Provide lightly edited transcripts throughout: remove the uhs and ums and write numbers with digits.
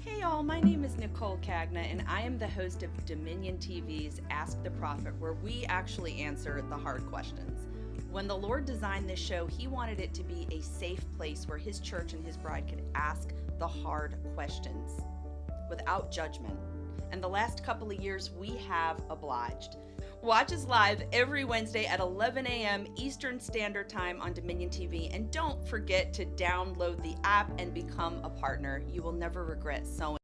Hey y'all, my name is Nicole Cagna, and I am the host of DominionTV's Ask the Prophet, where we actually answer the hard questions. When the Lord designed this show, He wanted it to be a safe place where His church and His bride could ask the hard questions without judgment. And the last couple of years, we have obliged. Watch us live every Wednesday at 11 a.m. Eastern Standard Time on Dominion TV. And don't forget to download the app and become a partner. You will never regret sowing.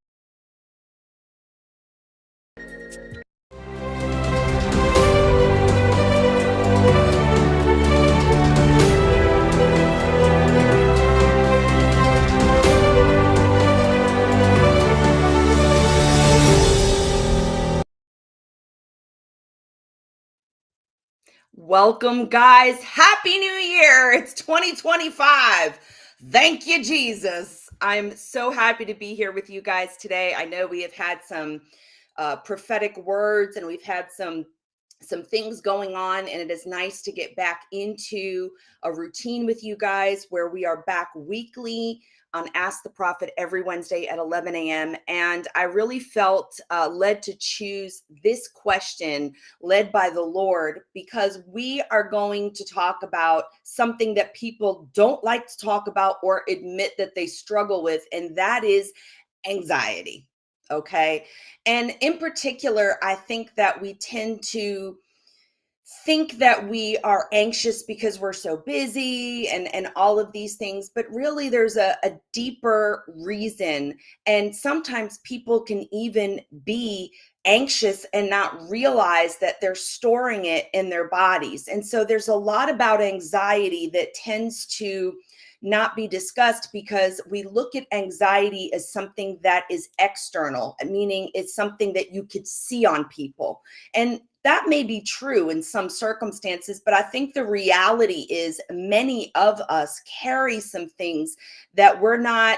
Welcome, guys. Happy New Year. It's 2025. Thank you, Jesus. I'm so happy to be here with you guys today. I know we have had some prophetic words, and we've had some things going on, and it is nice to get back into a routine with you guys where we are back weekly on Ask the Prophet every Wednesday at 11 a.m. And I really felt led to choose this question, led by the Lord, because we are going to talk about something that people don't like to talk about or admit that they struggle with, and that is anxiety. Okay. And in particular, I think that we tend to think that we are anxious because we're so busy and all of these things, but really there's a deeper reason. And sometimes people can even be anxious and not realize that they're storing it in their bodies. And so there's a lot about anxiety that tends to not be discussed because we look at anxiety as something that is external, meaning it's something that you could see on people. And that may be true in some circumstances, but I think the reality is many of us carry some things that we're not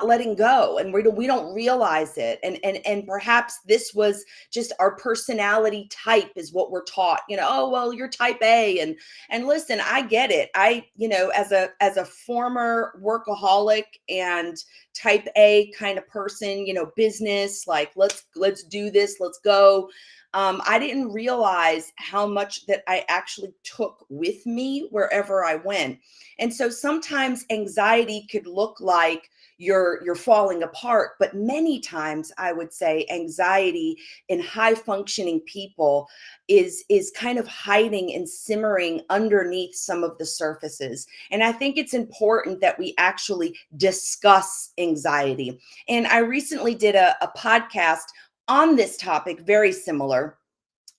letting go, and we don't realize it. And perhaps this was just our personality type is what we're taught. Oh, well, you're type A. And listen, I get it. As a former workaholic and type A kind of person, business, like let's do this, let's go. I didn't realize how much that I actually took with me wherever I went. And so sometimes anxiety could look like you're falling apart, but many times I would say anxiety in high functioning people is kind of hiding and simmering underneath some of the surfaces. And I think it's important that we actually discuss anxiety. And I recently did a podcast on this topic, very similar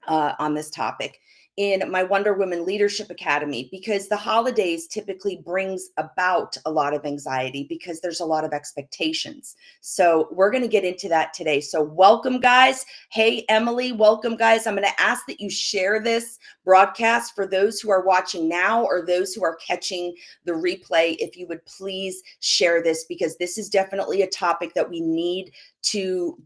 on this topic, in my Wonder Woman Leadership Academy, because the holidays typically brings about a lot of anxiety because there's a lot of expectations. So we're going to get into that today. So welcome, guys. Hey, Emily, welcome, guys. I'm going to ask that you share this broadcast for those who are watching now or those who are catching the replay. If you would please share this, because this is definitely a topic that we need to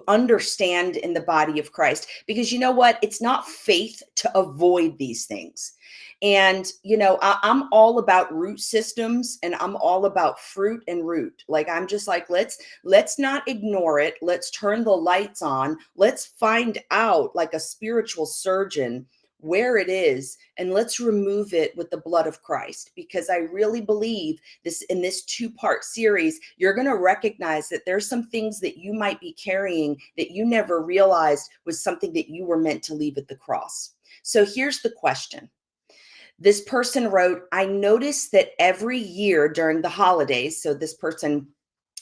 understand in the body of Christ. Because you know what? It's not faith to avoid these things. And, I'm all about root systems, and I'm all about fruit and root. Like, I'm just like, let's not ignore it. Let's turn the lights on. Let's find out, like a spiritual surgeon, where it is, and let's remove it with the blood of Christ. Because I really believe this, in this 2-part series, you're going to recognize that there's some things that you might be carrying that you never realized was something that you were meant to leave at the cross. So here's the question. This person wrote, I noticed that every year during the holidays, so this person,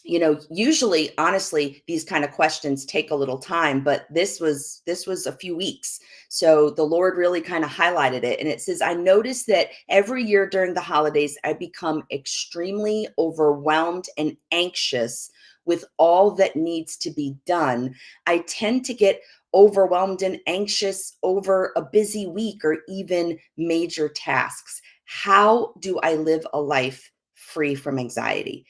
usually, honestly, these kind of questions take a little time, but this was a few weeks. So the Lord really kind of highlighted it. And it says, I noticed that every year during the holidays, I become extremely overwhelmed and anxious with all that needs to be done. I tend to get overwhelmed and anxious over a busy week or even major tasks. How do I live a life free from anxiety?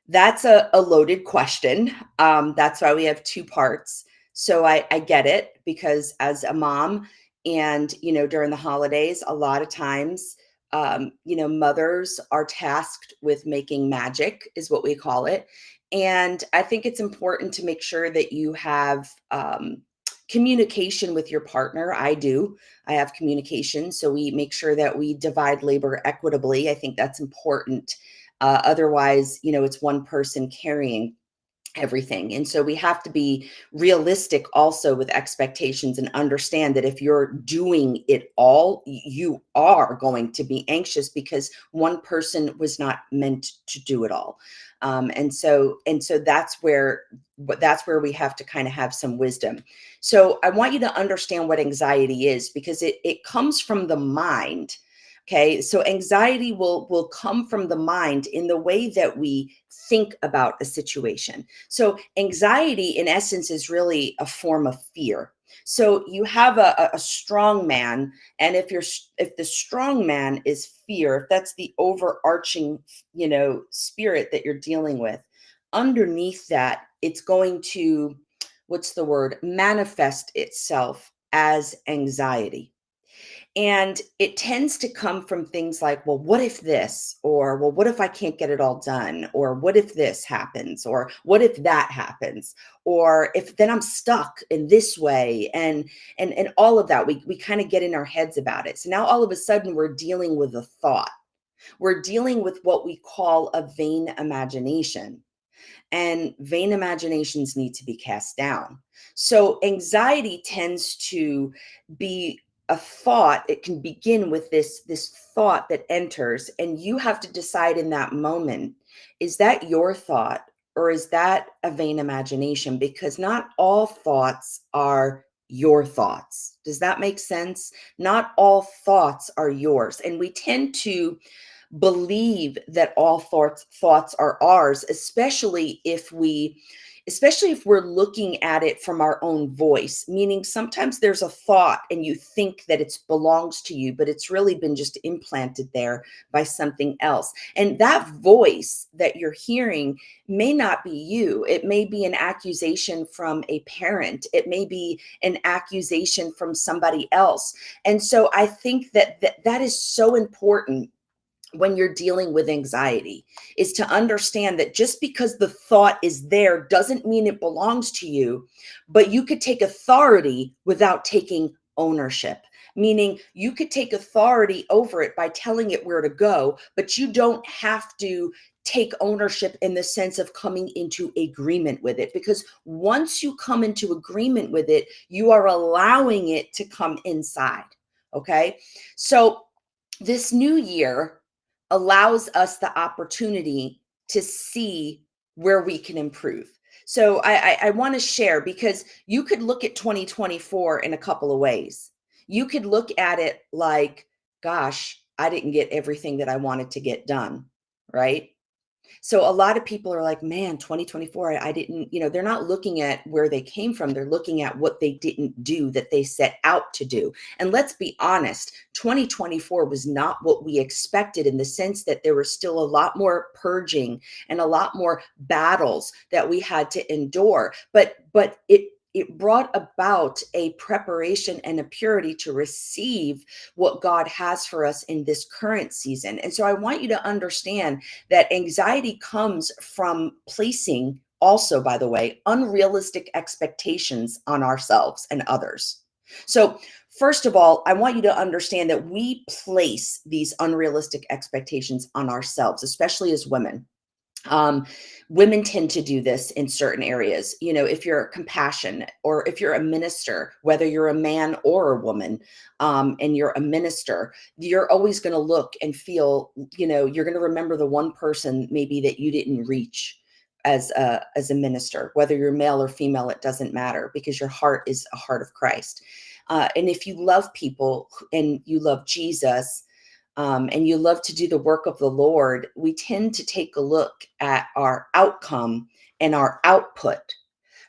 That's a loaded question. That's why we have 2 parts. So I get it, because as a mom and, during the holidays, a lot of times Mothers are tasked with making magic, is what we call it. And I think it's important to make sure that you have communication with your partner. I do. I have communication. So we make sure that we divide labor equitably. I think that's important. Otherwise, it's one person carrying everything. And so we have to be realistic also with expectations and understand that if you're doing it all, you are going to be anxious because one person was not meant to do it all. And so that's where we have to kind of have some wisdom. So I want you to understand what anxiety is, because it comes from the mind. Okay, so anxiety will come from the mind in the way that we think about a situation. So anxiety, in essence, is really a form of fear. So you have a strong man, and if the strong man is fear, if that's the overarching, spirit that you're dealing with, underneath that, it's going to, what's the word, manifest itself as anxiety. And it tends to come from things like, well, what if this? Or, well, what if I can't get it all done? Or what if this happens? Or what if that happens? Or if then I'm stuck in this way, and all of that. We kind of get in our heads about it. So now all of a sudden we're dealing with a thought. We're dealing with what we call a vain imagination, and vain imaginations need to be cast down. So anxiety tends to be a thought. It can begin with this thought that enters, and you have to decide in that moment, is that your thought or is that a vain imagination? Because not all thoughts are your thoughts. Does that make sense? Not all thoughts are yours, and we tend to believe that all thoughts are ours, especially if we're looking at it from our own voice. Meaning sometimes there's a thought and you think that it belongs to you, but it's really been just implanted there by something else. And that voice that you're hearing may not be you. It may be an accusation from a parent. It may be an accusation from somebody else. And so I think that is so important when you're dealing with anxiety, is to understand that just because the thought is there doesn't mean it belongs to you, but you could take authority without taking ownership. Meaning you could take authority over it by telling it where to go, but you don't have to take ownership in the sense of coming into agreement with it. Because once you come into agreement with it, you are allowing it to come inside. Okay. So this new year allows us the opportunity to see where we can improve. So I want to share, because you could look at 2024 in a couple of ways. You could look at it like, gosh, I didn't get everything that I wanted to get done, right? So a lot of people are like, man, 2024, I didn't, they're not looking at where they came from. They're looking at what they didn't do that they set out to do. And let's be honest, 2024 was not what we expected, in the sense that there was still a lot more purging and a lot more battles that we had to endure. But it brought about a preparation and a purity to receive what God has for us in this current season. And so I want you to understand that anxiety comes from placing, also, by the way, unrealistic expectations on ourselves and others. So, first of all, I want you to understand that we place these unrealistic expectations on ourselves, especially as women. Um, Women tend to do this in certain areas. If you're compassionate, or if you're a minister, whether you're a man or a woman, and you're a minister, you're always going to look and feel, you're going to remember the one person maybe that you didn't reach as a minister, whether you're male or female, it doesn't matter, because your heart is a heart of Christ. And if you love people and you love Jesus, and you love to do the work of the Lord, we tend to take a look at our outcome and our output,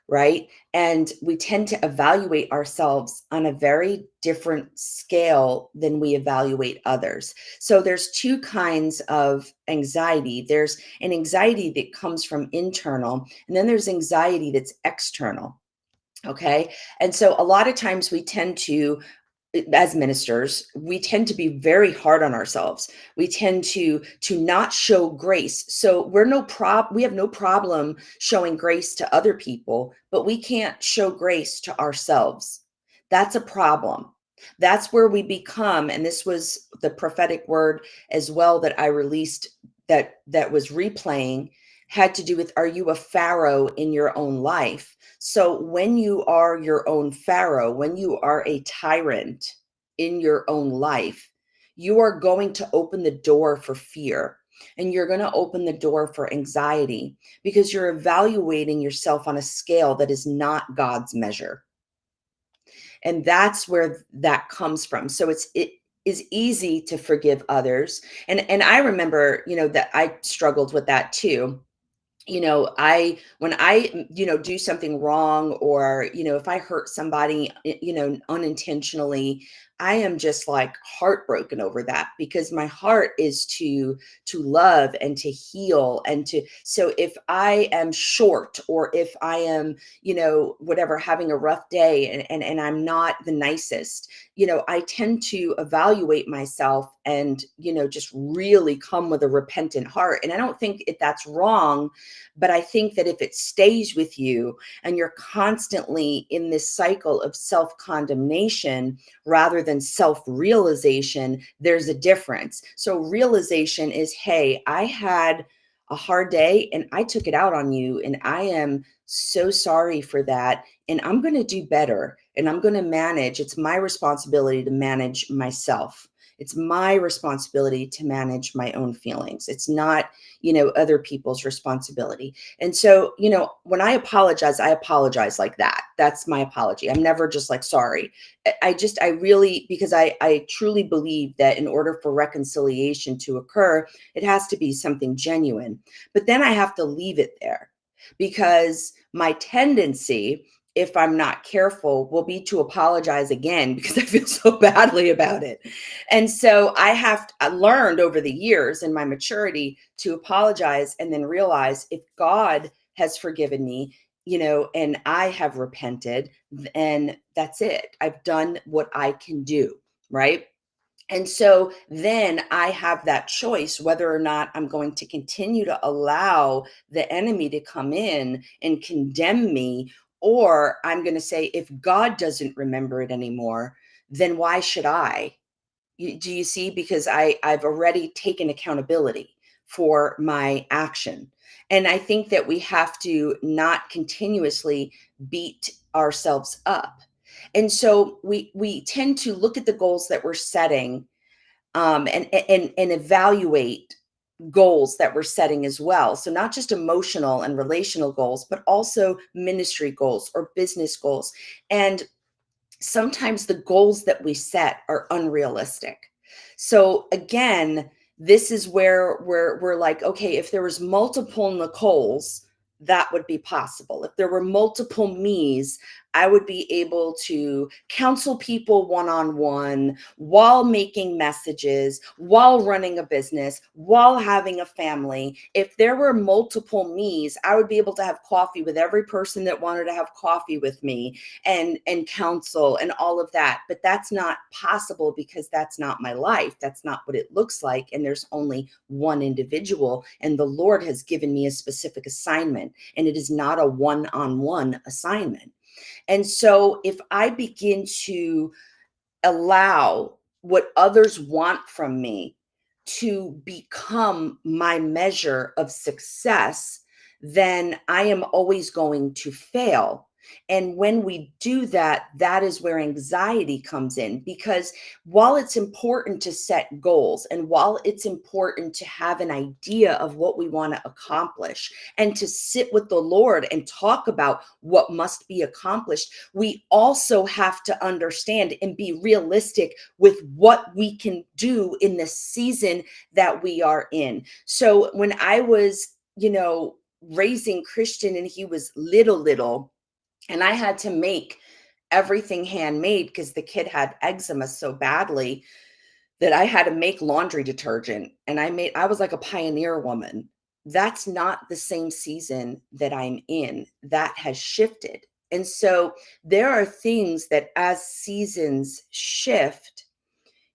right? And we tend to evaluate ourselves on a very different scale than we evaluate others. So there's two kinds of anxiety. There's an anxiety that comes from internal, and then there's anxiety that's external. Okay. And so a lot of times we tend to as ministers, we tend to be very hard on ourselves. We tend to not show grace. So we have no problem showing grace to other people, but we can't show grace to ourselves. That's a problem. That's where we become, and this was the prophetic word as well that I released, that was replaying, had to do with, are you a Pharaoh in your own life? So when you are your own Pharaoh, when you are a tyrant in your own life, you are going to open the door for fear, and you're going to open the door for anxiety, because you're evaluating yourself on a scale that is not God's measure. And that's where that comes from. So it is easy to forgive others. And I remember, that I struggled with that too. When I do something wrong, or if I hurt somebody unintentionally, I am just like heartbroken over that, because my heart is to love and to heal, and to so if I am short, or if I am whatever, having a rough day, and I'm not the nicest, I tend to evaluate myself, and just really come with a repentant heart. And I don't think that's wrong, but I think that if it stays with you and you're constantly in this cycle of self-condemnation rather than self-realization, there's a difference. So realization is, hey, I had a hard day and I took it out on you, and I am so sorry for that. And I'm going to do better, and I'm going to manage. It's my responsibility to manage myself. It's my responsibility to manage my own feelings. It's not, other people's responsibility. And so, when I apologize like that. That's my apology. I'm never just like, sorry. I really, because I truly believe that in order for reconciliation to occur, it has to be something genuine. But then I have to leave it there, because my tendency, if I'm not careful, will be to apologize again, because I feel so badly about it. And so I learned over the years in my maturity to apologize, and then realize, if God has forgiven me, and I have repented, and that's it. I've done what I can do, right? And so then I have that choice whether or not I'm going to continue to allow the enemy to come in and condemn me, or I'm going to say, if God doesn't remember it anymore, then why should I? Do you see? Because I've already taken accountability for my action. And I think that we have to not continuously beat ourselves up. And so we tend to look at the goals that we're setting, and evaluate goals that we're setting as well. So not just emotional and relational goals, but also ministry goals or business goals. And sometimes the goals that we set are unrealistic. So again, this is where we're like, okay, if there was multiple Nicoles, that would be possible. If there were multiple me's, I would be able to counsel people one-on-one, while making messages, while running a business, while having a family. If there were multiple me's, I would be able to have coffee with every person that wanted to have coffee with me, and counsel and all of that. But that's not possible, because that's not my life. That's not what it looks like. And there's only one individual, and the Lord has given me a specific assignment, and it is not a one-on-one assignment. And so if I begin to allow what others want from me to become my measure of success, then I am always going to fail. And when we do that, that is where anxiety comes in, because while it's important to set goals, and while it's important to have an idea of what we want to accomplish, and to sit with the Lord and talk about what must be accomplished, we also have to understand and be realistic with what we can do in the season that we are in. So when I was, raising Christian, and he was little, and I had to make everything handmade, because the kid had eczema so badly that I had to make laundry detergent. And I was like a pioneer woman. That's not the same season that I'm in. That has shifted. And so there are things that as seasons shift,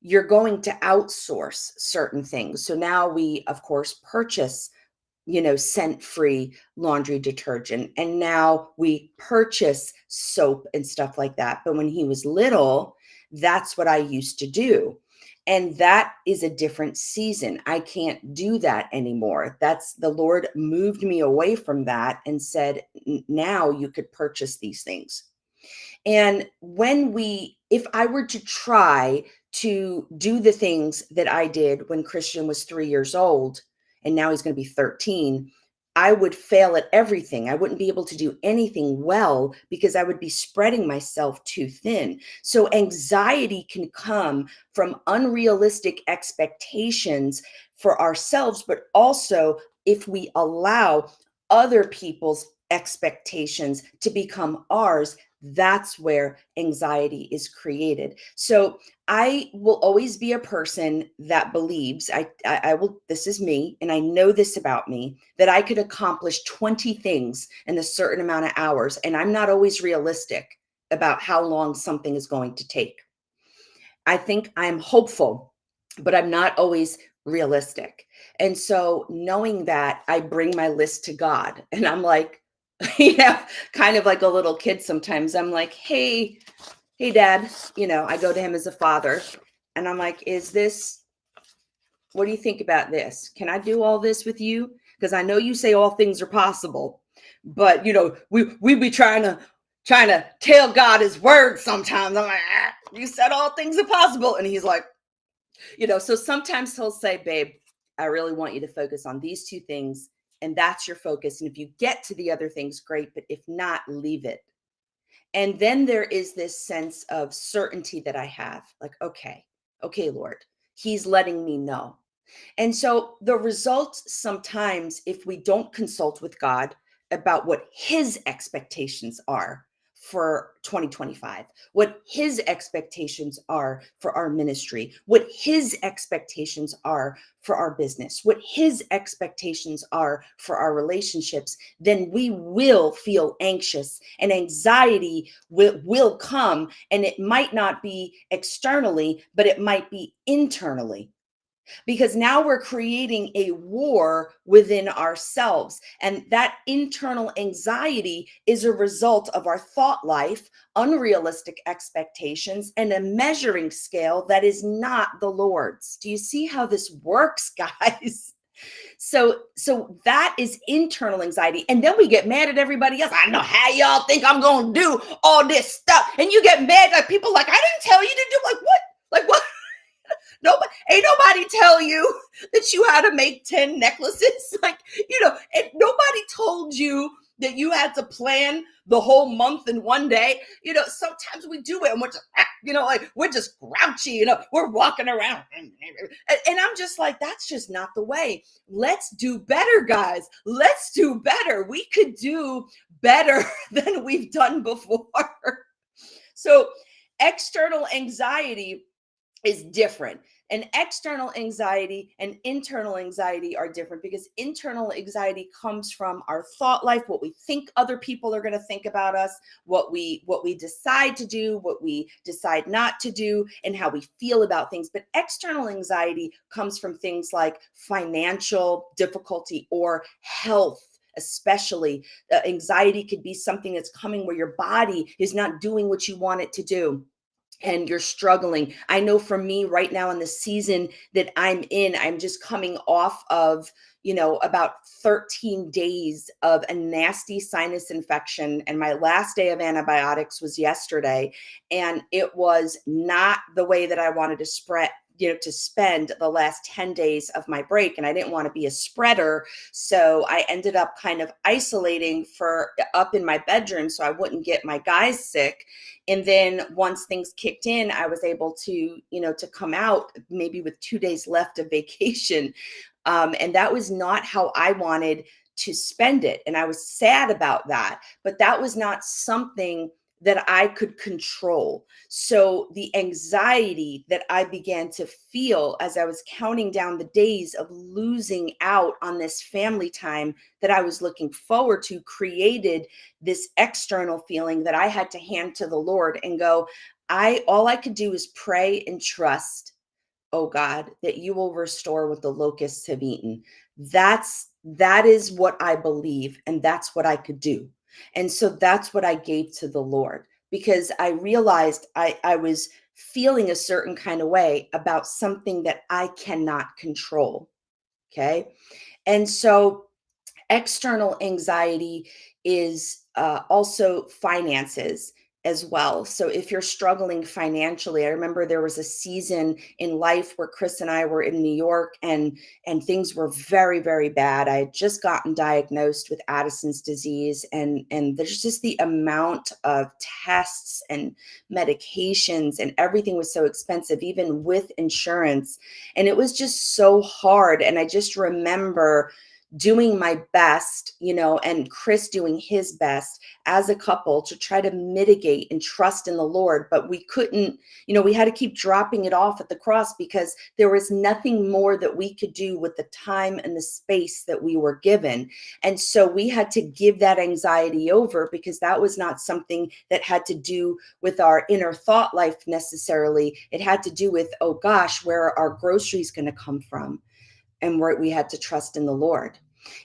you're going to outsource certain things. So now we, of course, purchase, scent-free laundry detergent. And now we purchase soap and stuff like that. But when he was little, that's what I used to do. And that is a different season. I can't do that anymore. That's the Lord moved me away from that and said, now you could purchase these things. And if I were to try to do the things that I did when Christian was 3 years old, and now he's going to be 13, I would fail at everything. I wouldn't be able to do anything well because I would be spreading myself too thin. So anxiety can come from unrealistic expectations for ourselves, but also if we allow other people's expectations to become ours, that's where anxiety is created. So I will always be a person that believes I will, this is me, and I know this about me, that I could accomplish 20 things in a certain amount of hours. And I'm not always realistic about how long something is going to take. I think I'm hopeful, but I'm not always realistic. And so knowing that, I bring my list to God and I'm like, kind of like a little kid sometimes. I'm like, hey, dad, I go to him as a father and I'm like, what do you think about this? Can I do all this with you? Because I know you say all things are possible, but we be trying to tell God his word sometimes. I'm like, you said all things are possible. And he's like, so sometimes he'll say, babe, I really want you to focus on these two things. And that's your focus. And if you get to the other things, great. But if not, leave it. And then there is this sense of certainty that I have, like, okay, Lord, he's letting me know. And so the results sometimes, if we don't consult with God about what his expectations are for 2025, what his expectations are for our ministry, what his expectations are for our business, what his expectations are for our relationships, then we will feel anxious and anxiety will come. And it might not be externally, but it might be internally. Because now we're creating a war within ourselves. And that internal anxiety is a result of our thought life, unrealistic expectations, and a measuring scale that is not the Lord's. Do you see how this works, guys? So that is internal anxiety. And then we get mad at everybody else. I know how y'all think I'm going to do all this stuff. And you get mad at people like, I didn't tell you to do, like what? Like what? Nobody, ain't nobody tell you that you had to make 10 necklaces. And nobody told you that you had to plan the whole month in one day. Sometimes we do it and we're just, we're just grouchy, we're walking around. And I'm just like, that's just not the way. Let's do better, guys. Let's do better. We could do better than we've done before. So external anxiety is different. And external anxiety and internal anxiety are different because internal anxiety comes from our thought life, what we think other people are going to think about us, what we decide to do, what we decide not to do, and how we feel about things. But external anxiety comes from things like financial difficulty or health. Especially anxiety could be something that's coming where your body is not doing what you want it to do. And you're struggling. I know for me right now in the season that I'm in, I'm just coming off of, about 13 days of a nasty sinus infection. And my last day of antibiotics was yesterday. And it was not the way that I wanted to spend the last 10 days of my break. And I didn't want to be a spreader. So I ended up kind of isolating up in my bedroom so I wouldn't get my guys sick. And then once things kicked in, I was able to, to come out maybe with 2 days left of vacation. And that was not how I wanted to spend it. And I was sad about that, but that was not something that I could control. So the anxiety that I began to feel as I was counting down the days of losing out on this family time that I was looking forward to created this external feeling that I had to hand to the Lord and go, all I could do is pray and trust, oh God, that you will restore what the locusts have eaten. That is what I believe, and that's what I could do. And so that's what I gave to the Lord, because I realized I was feeling a certain kind of way about something that I cannot control. Okay. And so external anxiety is also finances as well. So if you're struggling financially, I remember there was a season in life where Chris and I were in New York, and things were very, very bad. I had just gotten diagnosed with Addison's disease, and there's just the amount of tests and medications, and everything was so expensive, even with insurance. And it was just so hard. And I just remember doing my best, and Chris doing his best as a couple to try to mitigate and trust in the Lord. But we couldn't, we had to keep dropping it off at the cross because there was nothing more that we could do with the time and the space that we were given. And so we had to give that anxiety over, because that was not something that had to do with our inner thought life necessarily. It had to do with, oh gosh, where are our groceries going to come from? And where we had to trust in the Lord.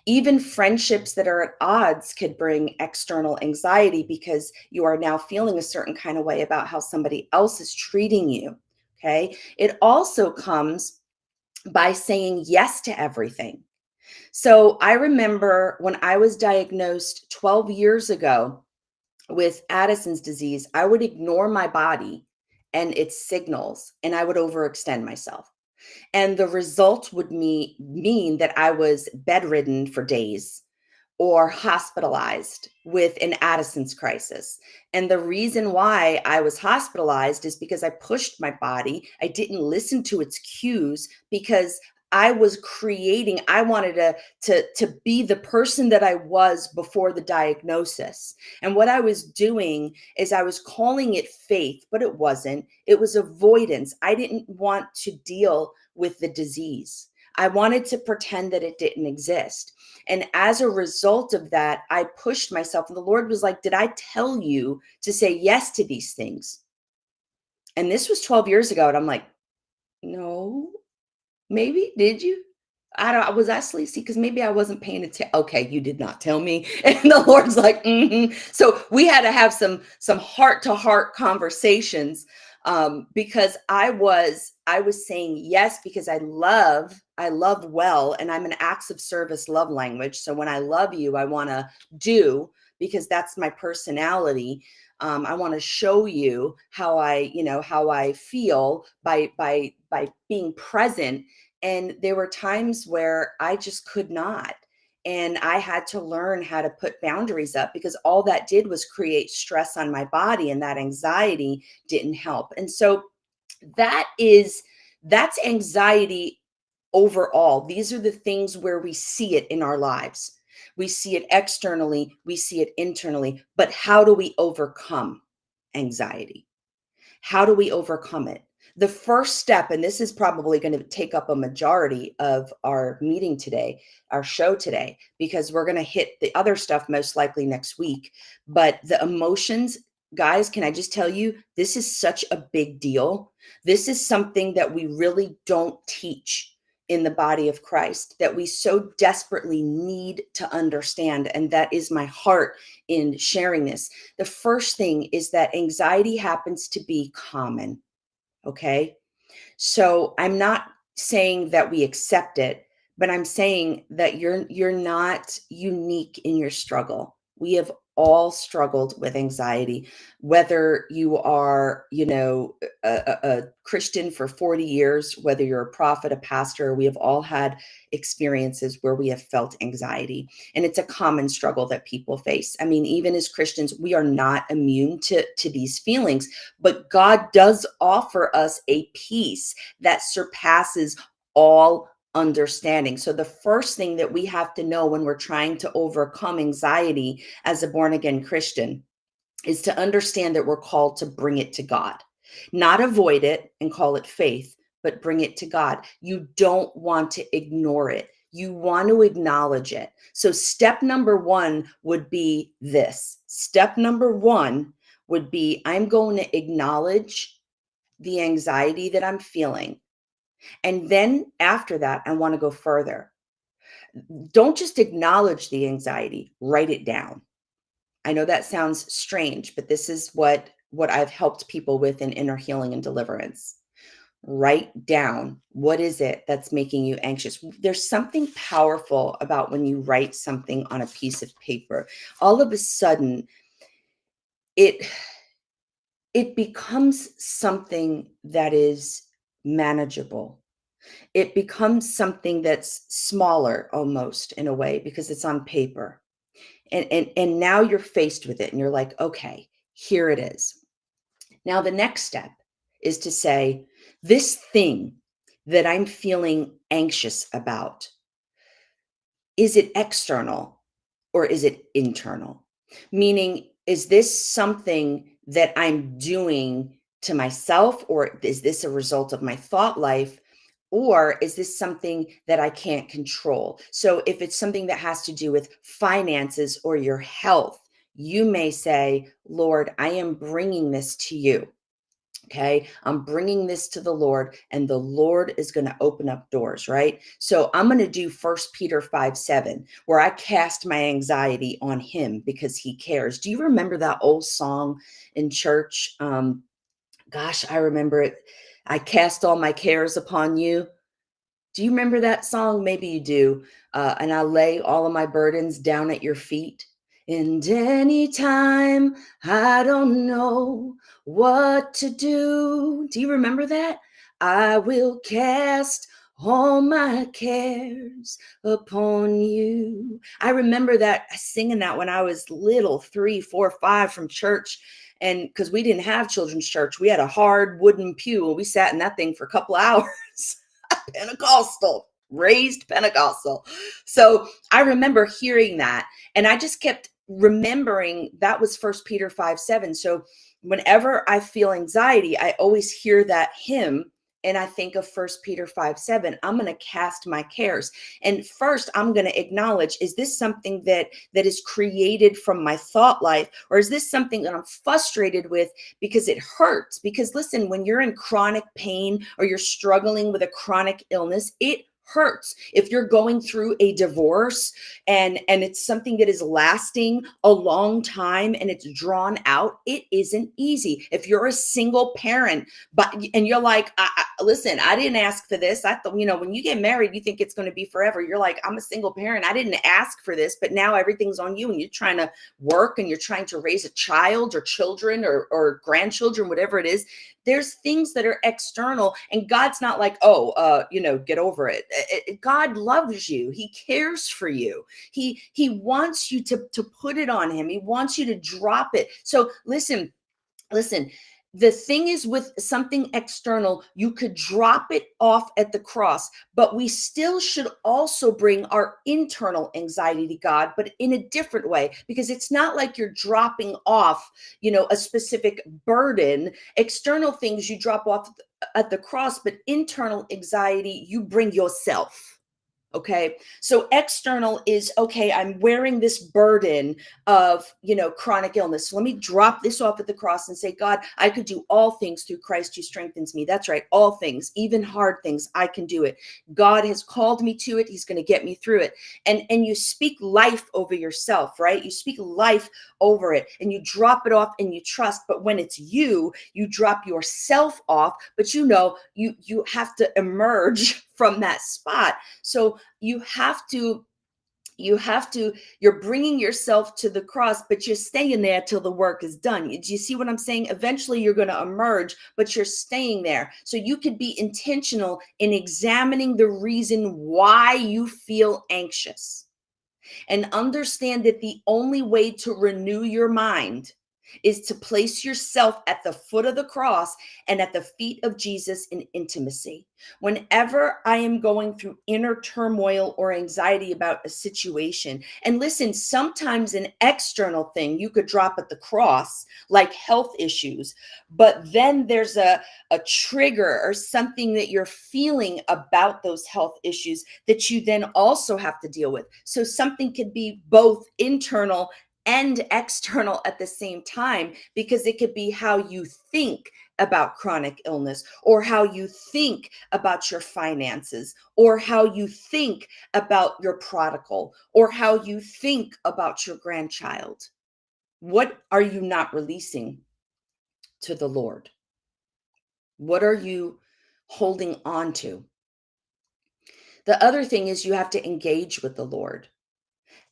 Even friendships that are at odds could bring external anxiety, because you are now feeling a certain kind of way about how somebody else is treating you. Okay. It also comes by saying yes to everything. So I remember when I was diagnosed 12 years ago with Addison's disease, I would ignore my body and its signals, and I would overextend myself. And the result would mean that I was bedridden for days or hospitalized with an Addison's crisis. And the reason why I was hospitalized is because I pushed my body. I didn't listen to its cues, because I wanted to be the person that I was before the diagnosis. And what I was doing is I was calling it faith, but it wasn't. It was avoidance. I didn't want to deal with the disease. I wanted to pretend that it didn't exist. And as a result of that, I pushed myself. And the Lord was like, did I tell you to say yes to these things? And this was 12 years ago. And I'm like, no. Maybe, did you? I don't, was I sleepy? Because maybe I wasn't paying attention. Okay, you did not tell me. And the Lord's like, mm-hmm. So we had to have some heart-to-heart conversations, because I was saying yes, because I love well, and I'm an acts of service love language. So when I love you, I want to do, because that's my personality. I want to show you how I feel by being present. And there were times where I just could not. And I had to learn how to put boundaries up, because all that did was create stress on my body, and that anxiety didn't help. And so that's anxiety overall. These are the things where we see it in our lives. We see it externally, we see it internally. But how do we overcome anxiety? How do we overcome it? The first step, and this is probably going to take up a majority of our meeting today, our show today, because we're going to hit the other stuff most likely next week. But the emotions, guys, can I just tell you, this is such a big deal. This is something that we really don't teach in the body of Christ, that we so desperately need to understand. And that is my heart in sharing this. The first thing is that anxiety happens to be common. Okay. So I'm not saying that we accept it, but I'm saying that you're not unique in your struggle. We have all struggled with anxiety, whether you are, a Christian for 40 years, whether you're a prophet, a pastor. We have all had experiences where we have felt anxiety, and it's a common struggle that people face. I mean, even as Christians, we are not immune to these feelings, but God does offer us a peace that surpasses all understanding. So the first thing that we have to know when we're trying to overcome anxiety as a born again Christian is to understand that we're called to bring it to God, not avoid it and call it faith, but bring it to God. You don't want to ignore it. You want to acknowledge it. So step number one would be this. Step number one would be, I'm going to acknowledge the anxiety that I'm feeling. And then after that, I want to go further. Don't just acknowledge the anxiety, write it down. I know that sounds strange, but this is what I've helped people with in inner healing and deliverance. Write down, what is it that's making you anxious? There's something powerful about when you write something on a piece of paper. All of a sudden, it becomes something that is manageable. It becomes something that's smaller almost in a way because it's on paper. And now you're faced with it and you're like, okay, here it is. Now the next step is to say, this thing that I'm feeling anxious about, is it external or is it internal? Meaning, is this something that I'm doing to myself, or is this a result of my thought life? Or is this something that I can't control? So if it's something that has to do with finances or your health, you may say, Lord, I am bringing this to you. Okay, I'm bringing this to the Lord, and the Lord is going to open up doors, right? So I'm going to do 1 Peter 5:7, where I cast my anxiety on him because he cares. Do you remember that old song in church? Gosh, I remember it. I cast all my cares upon you. Do you remember that song? Maybe you do. And I lay all of my burdens down at your feet. And anytime I don't know what to do. Do you remember that? I will cast all my cares upon you. I remember that singing that when I was little, 3, 4, 5 from church. And because we didn't have children's church, we had a hard wooden pew and we sat in that thing for a couple hours. Pentecostal, raised Pentecostal. So I remember hearing that, and I just kept remembering that was 1 Peter 5:7. So whenever I feel anxiety, I always hear that hymn. And I think of 1 Peter 5:7. I'm going to cast my cares. And first, I'm going to acknowledge, is this something that is created from my thought life? Or is this something that I'm frustrated with because it hurts? Because listen, when you're in chronic pain or you're struggling with a chronic illness, it hurts. If you're going through a divorce and it's something that is lasting a long time and it's drawn out, it isn't easy. If you're a single parent, but and you're like, listen, I didn't ask for this. I thought, when you get married, you think it's going to be forever. You're like, I'm a single parent. I didn't ask for this, but now everything's on you and you're trying to work and you're trying to raise a child or children or grandchildren, whatever it is. There's things that are external, and God's not like, get over it. God loves you. He cares for you. He wants you to put it on him. He wants you to drop it. So listen, the thing is, with something external, you could drop it off at the cross, but we still should also bring our internal anxiety to God, but in a different way, because it's not like you're dropping off, a specific burden. External things you drop off at the cross, but internal anxiety, you bring yourself. Okay. So external is, okay, I'm wearing this burden of, chronic illness. So let me drop this off at the cross and say, God, I could do all things through Christ who strengthens me. That's right. All things, even hard things, I can do it. God has called me to it. He's going to get me through it. And you speak life over yourself, right? You speak life over it and you drop it off and you trust. But when it's you drop yourself off, but you have to emerge from that spot. So you're bringing yourself to the cross, but you're staying there till the work is done. Do you see what I'm saying? Eventually you're going to emerge, but you're staying there. So you could be intentional in examining the reason why you feel anxious, and understand that the only way to renew your mind is to place yourself at the foot of the cross and at the feet of Jesus in intimacy. Whenever I am going through inner turmoil or anxiety about a situation, and listen, sometimes an external thing you could drop at the cross, like health issues, but then there's a trigger or something that you're feeling about those health issues that you then also have to deal with. So something could be both internal and external at the same time, because it could be how you think about chronic illness, or how you think about your finances, or how you think about your prodigal, or how you think about your grandchild. What are you not releasing to the Lord? What are you holding on to? The other thing is you have to engage with the Lord.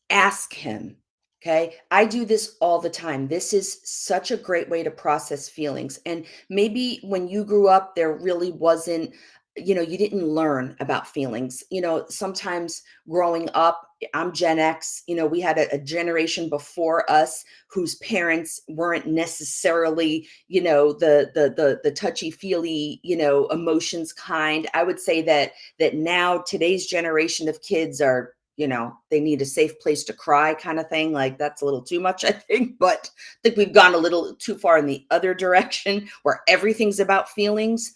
Ask him. Okay. I do this all the time. This is such a great way to process feelings. And maybe when you grew up, there really wasn't, you didn't learn about feelings. Sometimes growing up, I'm Gen X, we had a generation before us whose parents weren't necessarily, the touchy-feely, emotions kind. I would say that now today's generation of kids are, they need a safe place to cry kind of thing. Like, that's a little too much, I think, but I think we've gone a little too far in the other direction where everything's about feelings.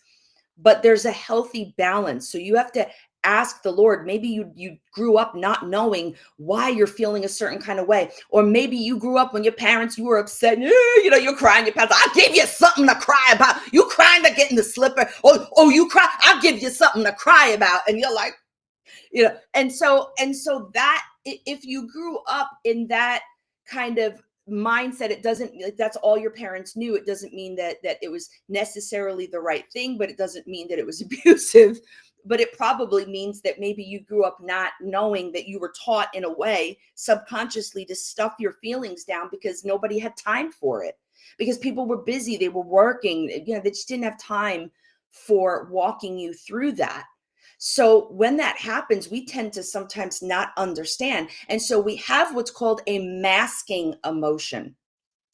But there's a healthy balance. So you have to ask the Lord. Maybe you grew up not knowing why you're feeling a certain kind of way. Or maybe you grew up when your parents, you were upset, you're crying, your parents, I'll give you something to cry about. You crying to get in the slipper. Oh, you cry, I'll give you something to cry about. And you're like, and so that if you grew up in that kind of mindset, it doesn't, like, that's all your parents knew. It doesn't mean that it was necessarily the right thing, but it doesn't mean that it was abusive. But it probably means that maybe you grew up not knowing, that you were taught in a way subconsciously to stuff your feelings down because nobody had time for it, because people were busy, they were working, they just didn't have time for walking you through that. So when that happens, we tend to sometimes not understand. And so we have what's called a masking emotion.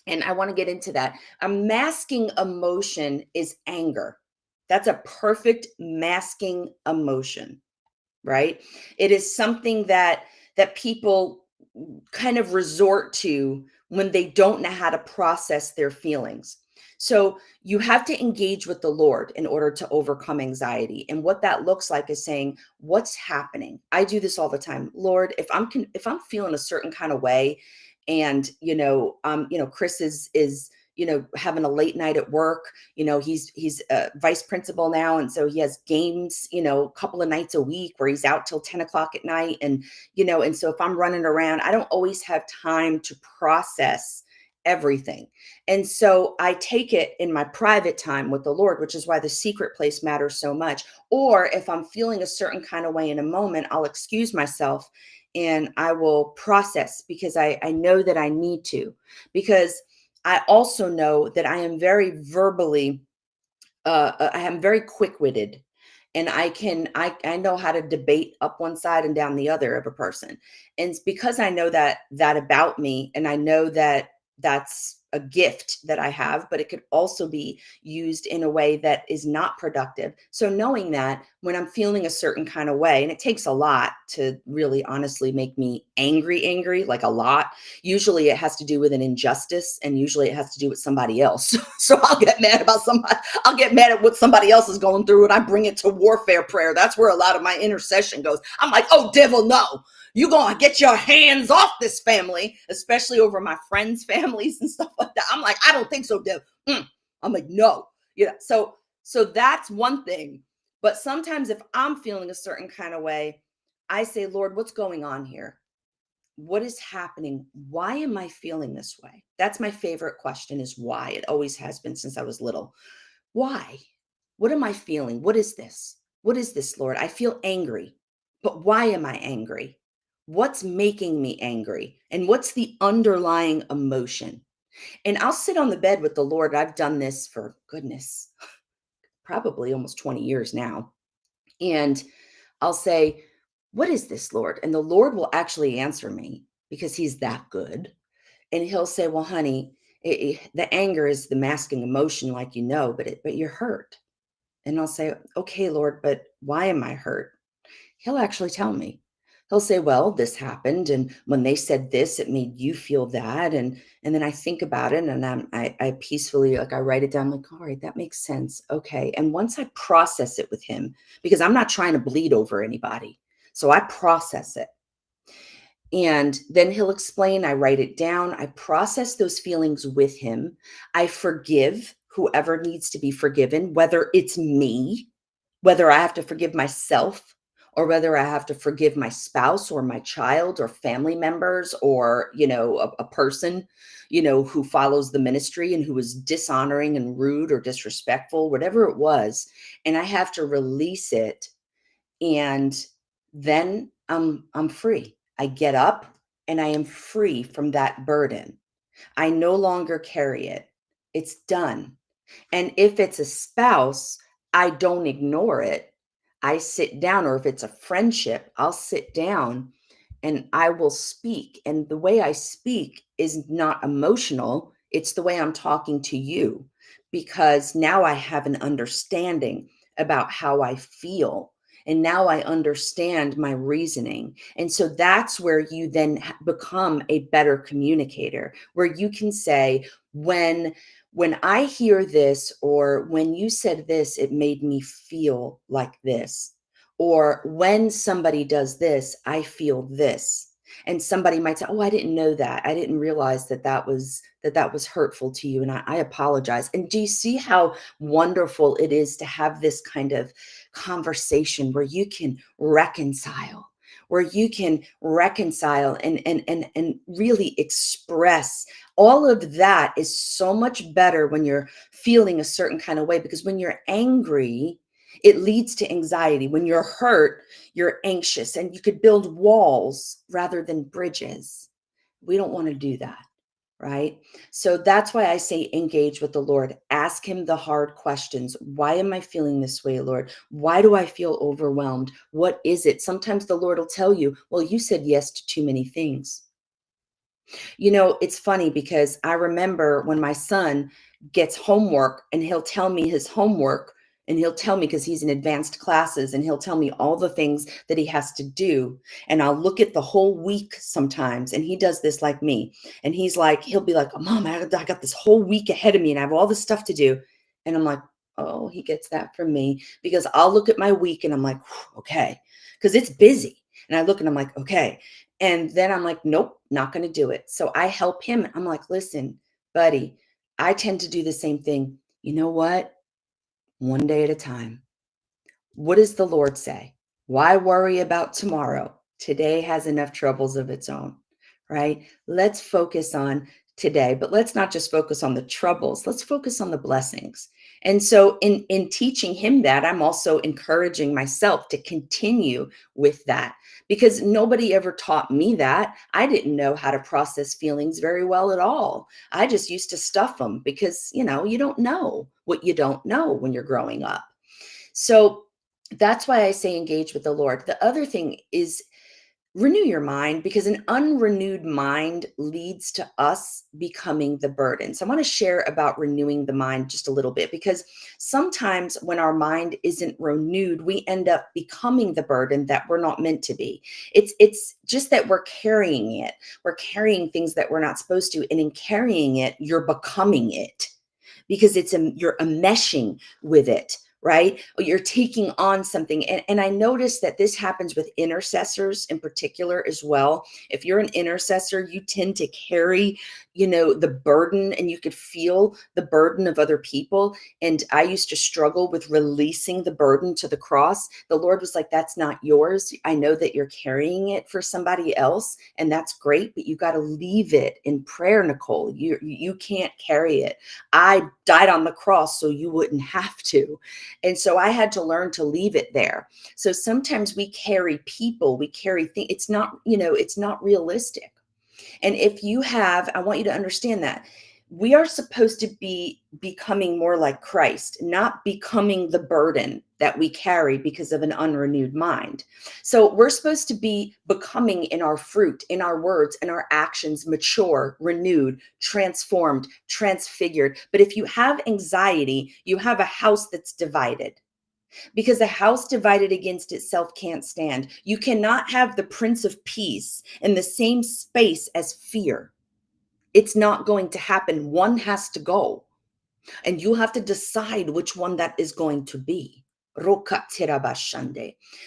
And I want to get into that. A masking emotion is anger. That's a perfect masking emotion, right? It is something that people kind of resort to when they don't know how to process their feelings. So you have to engage with the Lord in order to overcome anxiety. And what that looks like is saying, what's happening? I do this all the time. Lord, if I'm feeling a certain kind of way, and Chris is having a late night at work. He's a vice principal now, and so he has games a couple of nights a week where he's out till 10 o'clock at night. And so if I'm running around, I don't always have time to process everything. And so I take it in my private time with the Lord, which is why the secret place matters so much. Or if I'm feeling a certain kind of way in a moment, I'll excuse myself and I will process, because I know that I need to, because I also know that I am very verbally, I am very quick-witted, and I know how to debate up one side and down the other of a person. And it's because I know that about me, and I know that that's a gift that I have, but it could also be used in a way that is not productive. So knowing that when I'm feeling a certain kind of way, and it takes a lot to really honestly make me angry, like a lot. Usually it has to do with an injustice, and usually it has to do with somebody else. So I'll get mad about somebody. I'll get mad at what somebody else is going through, and I bring it to warfare prayer. That's where a lot of my intercession goes. I'm like, oh, devil, no. You gonna get your hands off this family, especially over my friends' families and stuff like that. I'm like, I don't think so, Dev. I'm like, no. So that's one thing. But sometimes if I'm feeling a certain kind of way, I say, Lord, what's going on here? What is happening? Why am I feeling this way? That's my favorite question, is why. It always has been since I was little. Why? What am I feeling? What is this? What is this, Lord? I feel angry. But why am I angry? What's making me angry? And what's the underlying emotion? And I'll sit on the bed with the Lord. I've done this for, goodness, probably almost 20 years now. And I'll say, what is this, Lord? And the Lord will actually answer me, because he's that good. And he'll say, well, honey, The anger is the masking emotion, like, but you're hurt. And I'll say, okay, Lord, but why am I hurt? He'll actually tell me. He'll say, well, this happened, and when they said this, it made you feel that. And then I think about it, and I peacefully, like, I write it down, like, all right, that makes sense. Okay. And once I process it with him, because I'm not trying to bleed over anybody. So I process it. And then he'll explain, I write it down, I process those feelings with him. I forgive whoever needs to be forgiven, whether it's me, whether I have to forgive myself, or whether I have to forgive my spouse or my child or family members, or, a person, who follows the ministry and who was dishonoring and rude or disrespectful, whatever it was. And I have to release it, and then I'm free. I get up and I am free from that burden. I no longer carry it. It's done. And if it's a spouse, I don't ignore it. I sit down, or if it's a friendship, I'll sit down and I will speak. And the way I speak is not emotional, it's the way I'm talking to you, because now I have an understanding about how I feel. And now I understand my reasoning. And so that's where you then become a better communicator, where you can say, when I hear this, or when you said this, it made me feel like this. Or when somebody does this, I feel this. And somebody might say, oh, I didn't know that. I didn't realize that was hurtful to you. And I apologize. And do you see how wonderful it is to have this kind of conversation where you can reconcile? And really express. All of that is so much better when you're feeling a certain kind of way, because when you're angry, it leads to anxiety. When you're hurt, you're anxious, and you could build walls rather than bridges. We don't want to do that, right? So that's why I say engage with the Lord. Ask him the hard questions. Why am I feeling this way, Lord? Why do I feel overwhelmed? What is it? Sometimes the Lord will tell you, well, you said yes to too many things. It's funny, because I remember when my son gets homework, and he'll tell me his homework, and he'll tell me, because he's in advanced classes, and he'll tell me all the things that he has to do. And I'll look at the whole week sometimes, and he does this like me. And he'll be like, oh, Mom, I got this whole week ahead of me, and I have all this stuff to do. And I'm like, oh, he gets that from me, because I'll look at my week and I'm like, okay, because it's busy. And I look and I'm like, okay. And then I'm like, nope, not going to do it. So I help him. I'm like, listen, buddy, I tend to do the same thing. You know what? One day at a time. What does the Lord say? Why worry about tomorrow? Today has enough troubles of its own, right? Let's focus on today, but let's not just focus on the troubles. Let's focus on the blessings. And so in teaching him that, I'm also encouraging myself to continue with that, because nobody ever taught me that. I didn't know how to process feelings very well at all. I just used to stuff them, because, you don't know what you don't know when you're growing up. So that's why I say engage with the Lord. The other thing is renew your mind, because an unrenewed mind leads to us becoming the burden. So I want to share about renewing the mind just a little bit, because sometimes when our mind isn't renewed, we end up becoming the burden that we're not meant to be. It's just that we're carrying it. We're carrying things that we're not supposed to. And in carrying it, you're becoming it, because you're enmeshing with it, right? You're taking on something. And I noticed that this happens with intercessors in particular as well. If you're an intercessor, you tend to carry, the burden, and you could feel the burden of other people. And I used to struggle with releasing the burden to the cross. The Lord was like, that's not yours. I know that you're carrying it for somebody else, and that's great, but you got to leave it in prayer, Nicole. You can't carry it. I died on the cross so you wouldn't have to. And so I had to learn to leave it there. So sometimes we carry people, we carry things. It's not realistic. And I want you to understand that We are supposed to be becoming more like Christ, not becoming the burden that we carry because of an unrenewed mind. So we're supposed to be becoming in our fruit, in our words, in our actions, mature, renewed, transformed, transfigured. But if you have anxiety, you have a house that's divided, because a house divided against itself can't stand. You cannot have the Prince of Peace in the same space as fear. It's not going to happen. One has to go, and you have to decide which one that is going to be.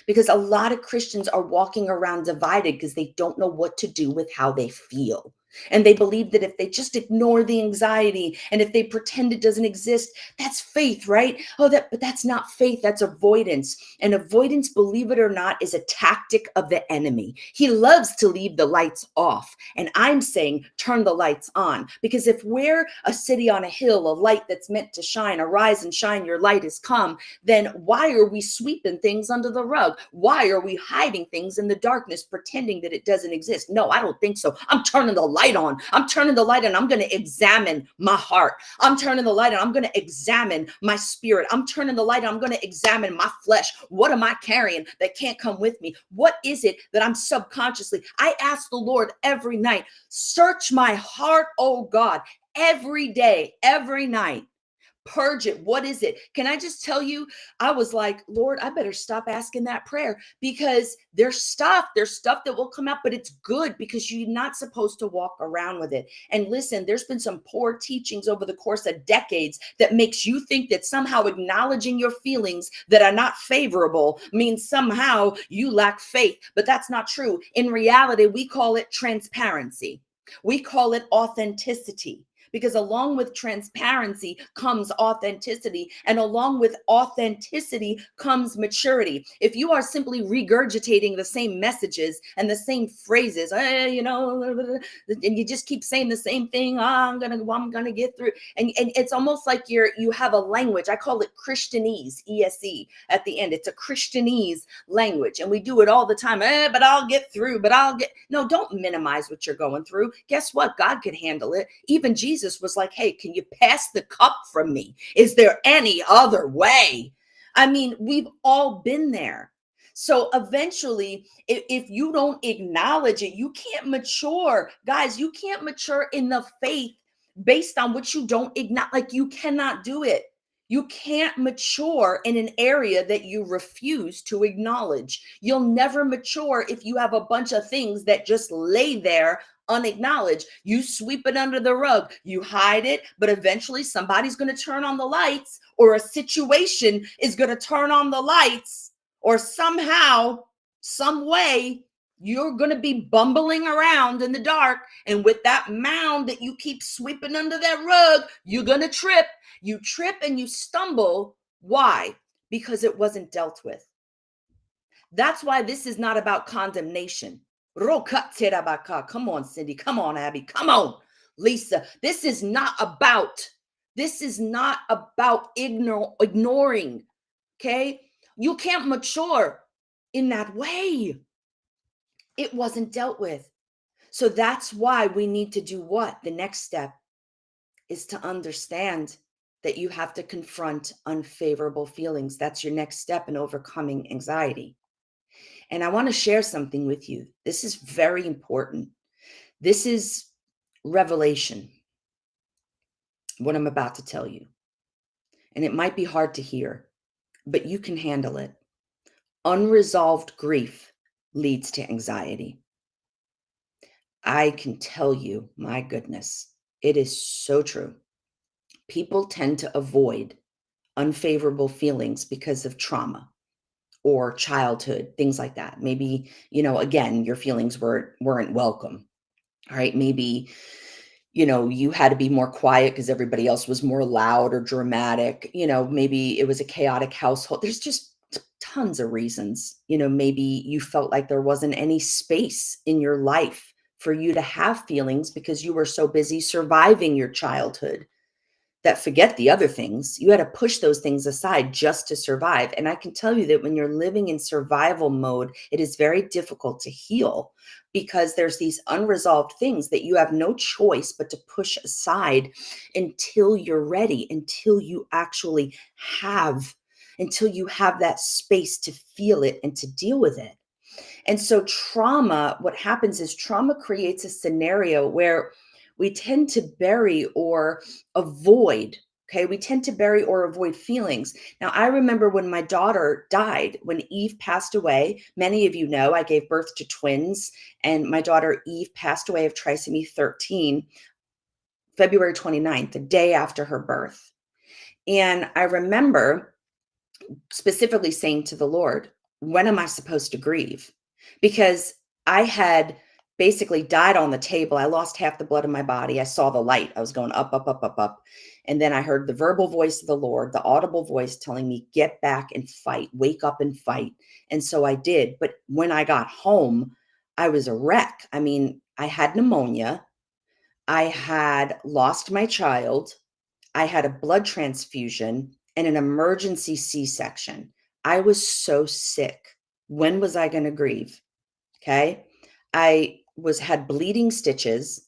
Because a lot of Christians are walking around divided because they don't know what to do with how they feel. And they believe that if they just ignore the anxiety and if they pretend it doesn't exist, that's faith, right? But that's not faith, that's avoidance. And avoidance, believe it or not, is a tactic of the enemy. He loves to leave the lights off. And I'm saying turn the lights on. Because if we're a city on a hill, a light that's meant to shine, arise and shine, your light has come, then why are we sweeping things under the rug? Why are we hiding things in the darkness, pretending that it doesn't exist? No, I don't think so. I'm turning the light on. I'm turning the light on. I'm going to examine my heart. I'm turning the light on. I'm going to examine my spirit. I'm turning the light on. I'm going to examine my flesh. What am I carrying that can't come with me? What is it that I'm subconsciously? I ask the Lord every night, search my heart, oh God, every day, every night. Purge it. What is it? Can I just tell you, I was like, Lord, I better stop asking that prayer, because there's stuff that will come out, but it's good because you're not supposed to walk around with it. And listen, there's been some poor teachings over the course of decades that makes you think that somehow acknowledging your feelings that are not favorable means somehow you lack faith, but that's not true. In reality, we call it transparency. We call it authenticity. Because along with transparency comes authenticity, and along with authenticity comes maturity. If you are simply regurgitating the same messages and the same phrases, and you just keep saying the same thing, I'm gonna get through, and it's almost like you have a language. I call it Christianese, ESE at the end. It's a Christianese language, and we do it all the time. But I'll get through. No, don't minimize what you're going through. Guess what? God could handle it. Even Jesus was like, hey, can you pass the cup from me? Is there any other way? I mean, we've all been there. So eventually, if you don't acknowledge it, you can't mature. Guys, you can't mature in the faith based on what you don't acknowledge. Like, you cannot do it. You can't mature in an area that you refuse to acknowledge. You'll never mature if you have a bunch of things that just lay there unacknowledged. You sweep it under the rug, you hide it, but eventually somebody's going to turn on the lights, or a situation is going to turn on the lights, or somehow, some way, you're going to be bumbling around in the dark. And with that mound that you keep sweeping under that rug, you're going to trip. You trip and you stumble. Why? Because it wasn't dealt with. That's why this is not about condemnation. Come on, Cindy. Come on, Abby. Come on, Lisa. This is not about ignoring. Okay? You can't mature in that way. It wasn't dealt with. So that's why we need to do what? The next step is to understand that you have to confront unfavorable feelings. That's your next step in overcoming anxiety. And I want to share something with you. This is very important. This is revelation, what I'm about to tell you. And it might be hard to hear, but you can handle it. Unresolved grief leads to anxiety. I can tell you, my goodness, it is so true. People tend to avoid unfavorable feelings because of trauma or childhood, things like that. Maybe, again, your feelings weren't welcome. All right. Maybe, you had to be more quiet because everybody else was more loud or dramatic. Maybe it was a chaotic household. There's just tons of reasons. Maybe you felt like there wasn't any space in your life for you to have feelings because you were so busy surviving your childhood. that forget the other things. You had to push those things aside just to survive. And I can tell you that when you're living in survival mode, it is very difficult to heal because there's these unresolved things that you have no choice but to push aside until you're ready, have until you have that space to feel it and to deal with it. And so trauma, what happens is trauma creates a scenario where we tend to bury or avoid. Okay, we tend to bury or avoid feelings. Now, I remember when my daughter died, when Eve passed away. Many of you know I gave birth to twins, and my daughter Eve passed away of trisomy 13, February 29th, the day after her birth. And I remember specifically saying to the Lord, when am I supposed to grieve? Because I had basically died on the table. I lost half the blood in my body. I saw the light. I was going up, up, up, up, up. And then I heard the verbal voice of the Lord, the audible voice telling me, get back and fight, wake up and fight. And so I did. But when I got home, I was a wreck. I mean, I had pneumonia. I had lost my child. I had a blood transfusion and an emergency C-section. I was so sick. When was I going to grieve? Okay. Had bleeding stitches,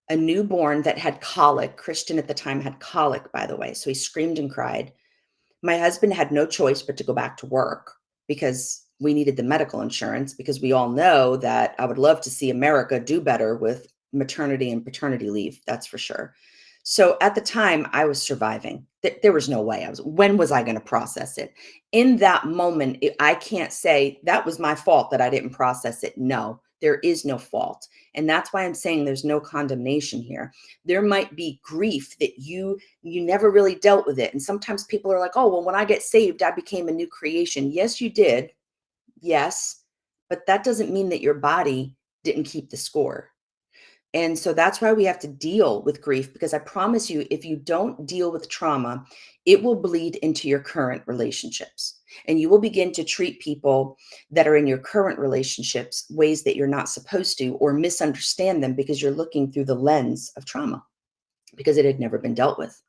a newborn that had colic. Christian at the time had colic, by the way. So he screamed and cried. My husband had no choice but to go back to work because we needed the medical insurance, because we all know that I would love to see America do better with maternity and paternity leave. That's for sure. So at the time I was surviving. There was no way when was I going to process it? In that moment, I can't say that was my fault that I didn't process it. No, there is no fault. And that's why I'm saying there's no condemnation here. There might be grief that you never really dealt with it. And sometimes people are like, oh, well, when I get saved, I became a new creation. Yes, you did. Yes. But that doesn't mean that your body didn't keep the score. And so that's why we have to deal with grief, because I promise you, if you don't deal with trauma, it will bleed into your current relationships. And you will begin to treat people that are in your current relationships ways that you're not supposed to, or misunderstand them because you're looking through the lens of trauma because it had never been dealt with.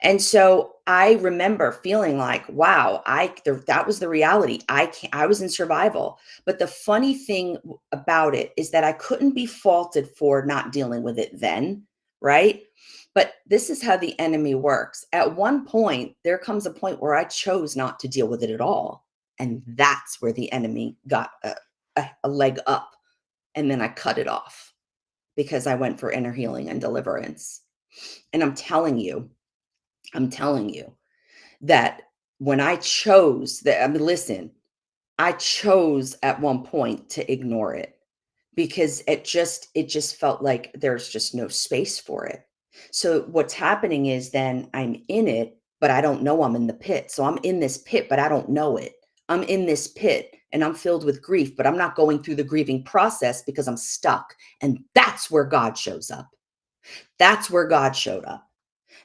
And so I remember feeling like, wow, that was the reality. I was in survival. But the funny thing about it is that I couldn't be faulted for not dealing with it then, right? But this is how the enemy works. At one point, there comes a point where I chose not to deal with it at all. And that's where the enemy got a leg up. And then I cut it off because I went for inner healing and deliverance. And I'm telling you that when I chose that, I mean, listen, I chose at one point to ignore it because it just felt like there's just no space for it. So what's happening is then I'm in it, but I don't know I'm in the pit. So I'm in this pit, but I don't know it. I'm in this pit and I'm filled with grief, but I'm not going through the grieving process because I'm stuck. And that's where God shows up. That's where God showed up.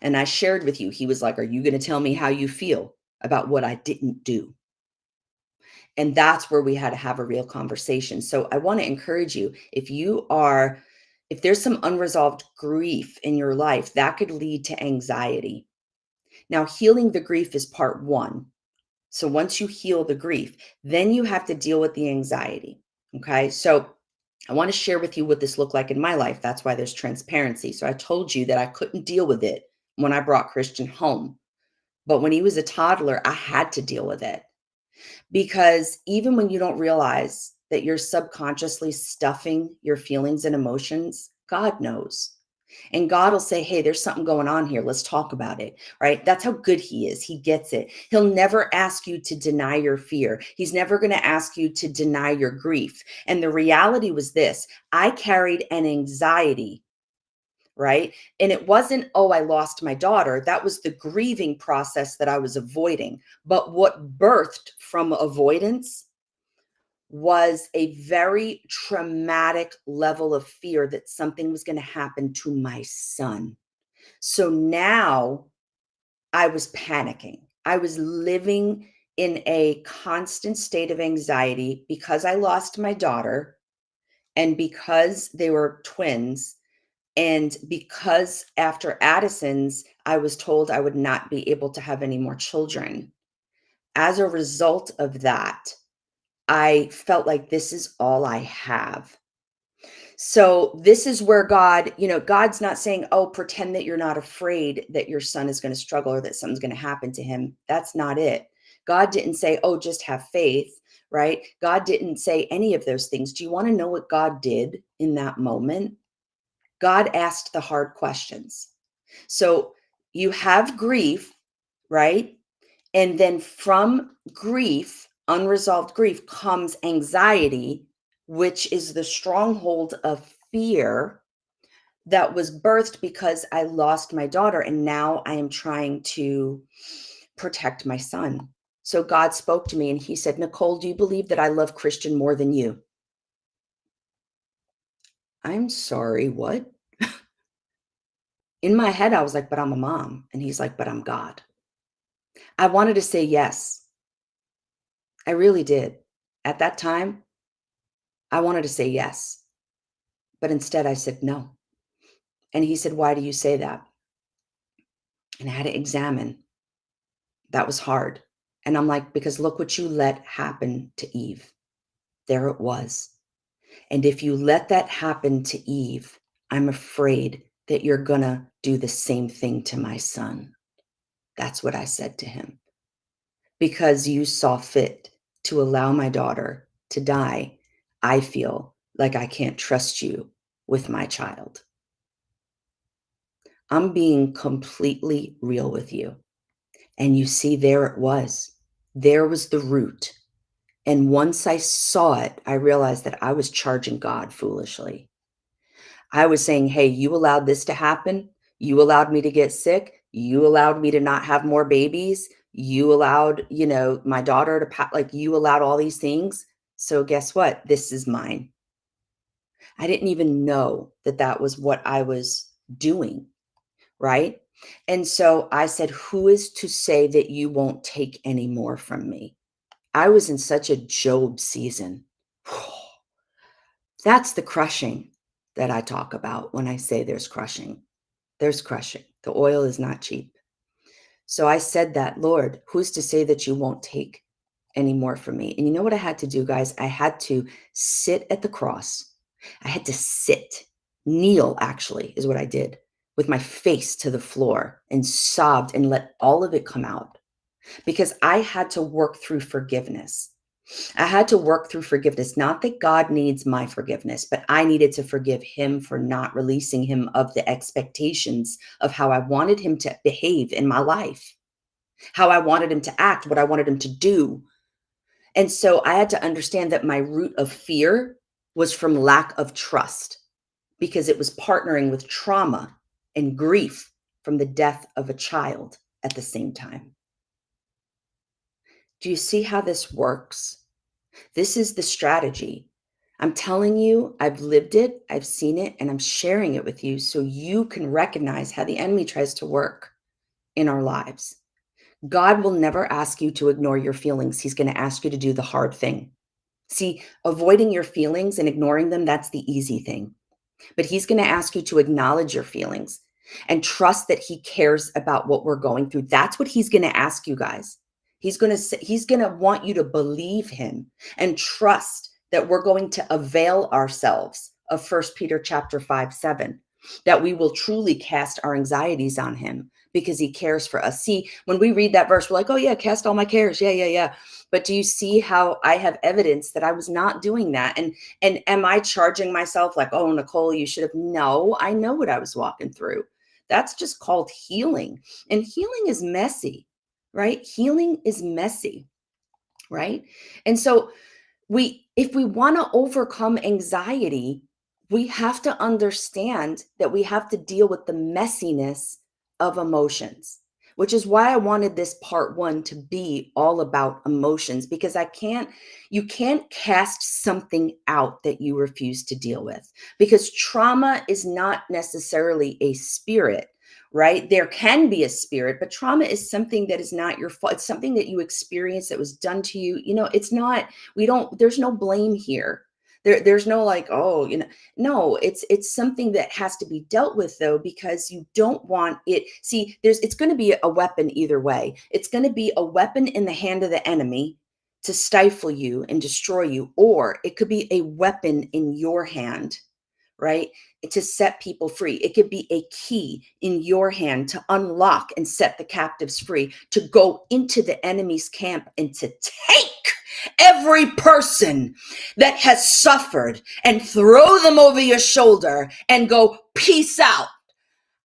And I shared with you, he was like, are you going to tell me how you feel about what I didn't do? And that's where we had to have a real conversation. So I want to encourage you, if there's some unresolved grief in your life, that could lead to anxiety. Now, healing the grief is part one. So once you heal the grief, then you have to deal with the anxiety. Okay. So I want to share with you what this looked like in my life. That's why there's transparency. So I told you that I couldn't deal with it when I brought Christian home. But when he was a toddler, I had to deal with it, because even when you don't realize that you're subconsciously stuffing your feelings and emotions, God knows. And God will say, hey, there's something going on here. Let's talk about it. Right? That's how good he is. He gets it. He'll never ask you to deny your fear. He's never going to ask you to deny your grief. And the reality was this: I carried an anxiety, right? And it wasn't, oh, I lost my daughter. That was the grieving process that I was avoiding. But what birthed from avoidance was a very traumatic level of fear that something was going to happen to my son. So now I was panicking. I was living in a constant state of anxiety because I lost my daughter and because they were twins. And because after Addison's, I was told I would not be able to have any more children. As a result of that, I felt like this is all I have. So this is where God, God's not saying, oh, pretend that you're not afraid that your son is going to struggle or that something's going to happen to him. That's not it. God didn't say, oh, just have faith, right? God didn't say any of those things. Do you want to know what God did in that moment? God asked the hard questions. So you have grief, right? And then from grief, unresolved grief, comes anxiety, which is the stronghold of fear that was birthed because I lost my daughter. And now I am trying to protect my son. So God spoke to me and he said, Nicole, do you believe that I love Christian more than you? I'm sorry, what? In my head, I was like, but I'm a mom. And he's like, but I'm God. I wanted to say yes. I really did. At that time, I wanted to say yes, but instead I said no. And he said, why do you say that? And I had to examine. That was hard. And I'm like, because look what you let happen to Eve. There it was. And if you let that happen to Eve, I'm afraid that you're going to do the same thing to my son. That's what I said to him. Because you saw fit to allow my daughter to die, I feel like I can't trust you with my child. I'm being completely real with you. And you see, there it was. There was the root. And once I saw it, I realized that I was charging God foolishly. I was saying, hey, you allowed this to happen. You allowed me to get sick. You allowed me to not have more babies. You allowed, my daughter to, like, you allowed all these things. So guess what? This is mine. I didn't even know that that was what I was doing. Right. And so I said, who is to say that you won't take any more from me? I was in such a Job season. That's the crushing that I talk about when I say there's crushing. There's crushing. The oil is not cheap. So I said that, Lord, who's to say that you won't take any more from me? And you know what I had to do, guys? I had to sit at the cross. I had to sit, kneel, actually, is what I did, with my face to the floor and sobbed and let all of it come out because I had to work through forgiveness. I had to work through forgiveness. Not that God needs my forgiveness, but I needed to forgive him for not releasing him of the expectations of how I wanted him to behave in my life, how I wanted him to act, what I wanted him to do. And so I had to understand that my root of fear was from lack of trust because it was partnering with trauma and grief from the death of a child at the same time. Do you see how this works? This is the strategy. I'm telling you, I've lived it, I've seen it, and I'm sharing it with you so you can recognize how the enemy tries to work in our lives. God will never ask you to ignore your feelings. He's going to ask you to do the hard thing. See, avoiding your feelings and ignoring them, that's the easy thing. But he's going to ask you to acknowledge your feelings and trust that he cares about what we're going through. That's what he's going to ask you guys. He's going to want you to believe him and trust that we're going to avail ourselves of 1 Peter chapter 5:7, that we will truly cast our anxieties on him because he cares for us. See, when we read that verse, we're like, oh yeah, cast all my cares. Yeah, yeah, yeah. But do you see how I have evidence that I was not doing that? And am I charging myself like, oh, Nicole, you should have? No, I know what I was walking through. That's just called healing. And healing is messy, right? Healing is messy, right? And so if we want to overcome anxiety, we have to understand that we have to deal with the messiness of emotions, which is why I wanted this part 1 to be all about emotions, because you can't cast something out that you refuse to deal with, because trauma is not necessarily a spirit. Right? There can be a spirit, but trauma is something that is not your fault. It's something that you experienced that was done to you. It's not, there's no blame here. There's no like, oh, no, it's something that has to be dealt with though, because you don't want it. See, it's going to be a weapon either way. It's going to be a weapon in the hand of the enemy to stifle you and destroy you, or it could be a weapon in your hand, right? To set people free. It could be a key in your hand to unlock and set the captives free, to go into the enemy's camp and to take every person that has suffered and throw them over your shoulder and go, peace out.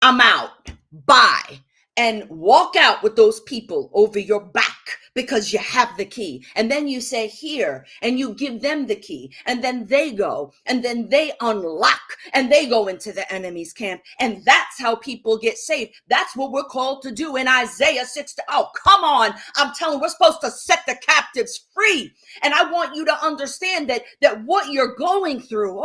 I'm out. Bye. And walk out with those people over your back because you have the key. And then you say, here, and you give them the key. And then they go, and then they unlock, and they go into the enemy's camp. And that's how people get saved. That's what we're called to do in Isaiah 6. Oh, come on. I'm telling you, we're supposed to set the captives free. And I want you to understand that what you're going through,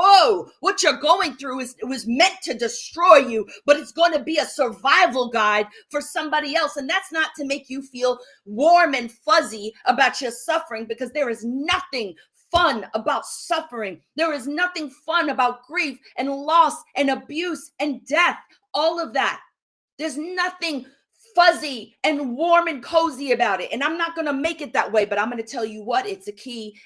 what you're going through it was meant to destroy you, but it's going to be a survival guide for somebody else. And that's not to make you feel warm and fuzzy about your suffering, because there is nothing fun about suffering. There is nothing fun about grief and loss and abuse and death, all of that. There's nothing fuzzy and warm and cozy about it. And I'm not going to make it that way, but I'm going to tell you what, it's a key,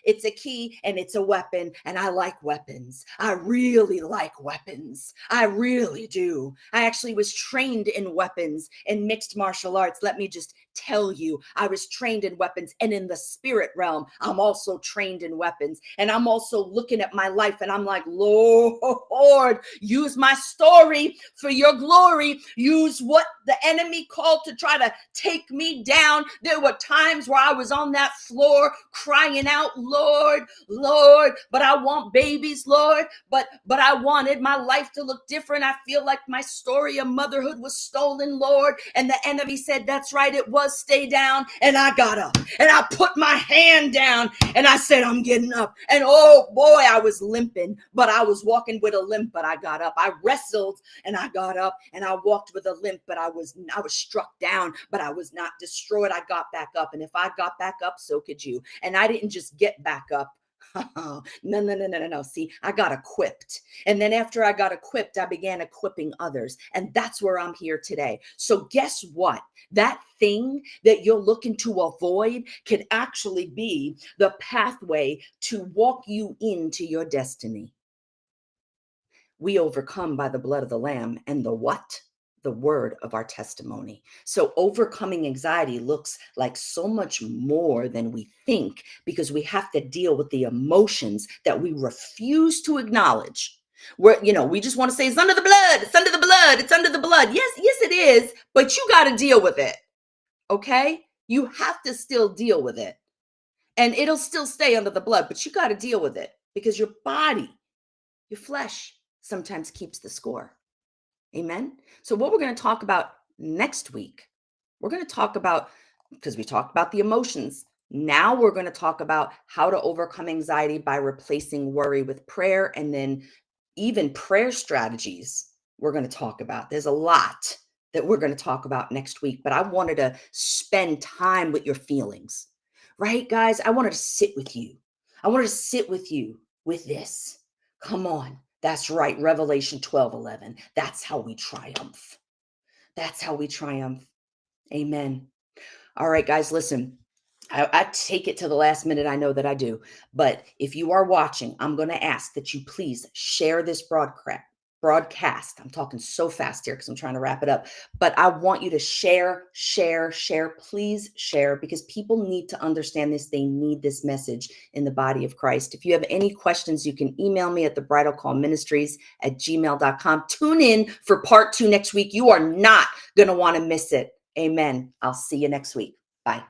and it's a weapon. And I like weapons. I really like weapons. I really do. I actually was trained in weapons and mixed martial arts. Let me just tell you, I was trained in weapons, and in the spirit realm, I'm also trained in weapons. And I'm also looking at my life and I'm like, Lord, use my story for your glory. Use what the enemy called to try to take me down. There were times where I was on that floor crying out, Lord, Lord, but I want babies, Lord, but I wanted my life to look different. I feel like my story of motherhood was stolen, Lord. And the enemy said, that's right, it was. Stay down. And I got up and I put my hand down and I said, I'm getting up. And oh boy, I was limping, but I was walking with a limp, but I got up. I wrestled and I got up, and I walked with a limp, but I was struck down, but I was not destroyed. I got back up. And if I got back up, so could you. And I didn't just get back up. No. See, I got equipped. And then after I got equipped, I began equipping others. And that's where I'm here today. So guess what? That thing that you're looking to avoid can actually be the pathway to walk you into your destiny. We overcome by the blood of the Lamb and the what? The word of our testimony. So overcoming anxiety looks like so much more than we think, because we have to deal with the emotions that we refuse to acknowledge. We just want to say it's under the blood, it's under the blood, it's under the blood. Yes, it is, but you got to deal with it. Okay? You have to still deal with it. And it'll still stay under the blood, but you got to deal with it, because your body, your flesh, sometimes keeps the score. Amen. So what we're going to talk about next week, we're going to talk about, because we talked about the emotions. Now we're going to talk about how to overcome anxiety by replacing worry with prayer, and then even prayer strategies we're going to talk about. There's a lot that we're going to talk about next week, but I wanted to spend time with your feelings, right, guys? I wanted to sit with you. I wanted to sit with you with this. Come on. That's right. Revelation 12:11. That's how we triumph. That's how we triumph. Amen. All right, guys, listen. I take it to the last minute. I know that I do. But if you are watching, I'm going to ask that you please share this broadcast. I'm talking so fast here because I'm trying to wrap it up. But I want you to share. Please share, because people need to understand this. They need this message in the body of Christ. If you have any questions, you can email me at thebridalcallministries@gmail.com. Tune in for part 2 next week. You are not going to want to miss it. Amen. I'll see you next week. Bye.